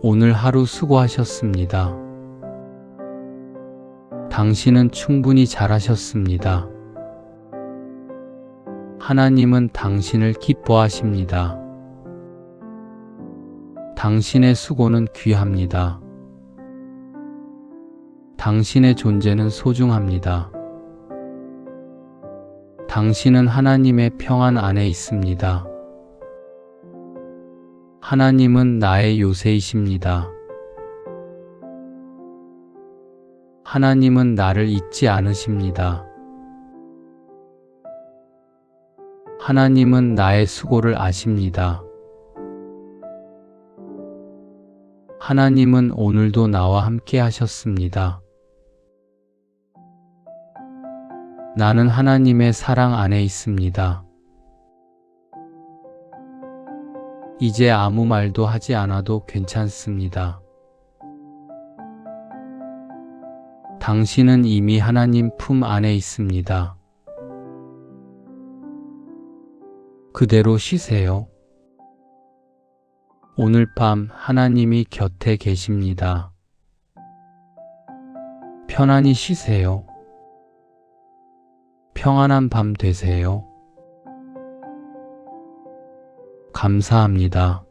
오늘 하루 수고하셨습니다. 당신은 충분히 잘하셨습니다. 하나님은 당신을 기뻐하십니다. 당신의 수고는 귀합니다. 당신의 존재는 소중합니다. 당신은 하나님의 평안 안에 있습니다. 하나님은 나의 요새이십니다. 하나님은 나를 잊지 않으십니다. 하나님은 나의 수고를 아십니다. 하나님은 오늘도 나와 함께 하셨습니다. 나는 하나님의 사랑 안에 있습니다. 이제 아무 말도 하지 않아도 괜찮습니다. 당신은 이미 하나님 품 안에 있습니다. 그대로 쉬세요. 오늘 밤 하나님이 곁에 계십니다. 편안히 쉬세요. 평안한 밤 되세요. 감사합니다.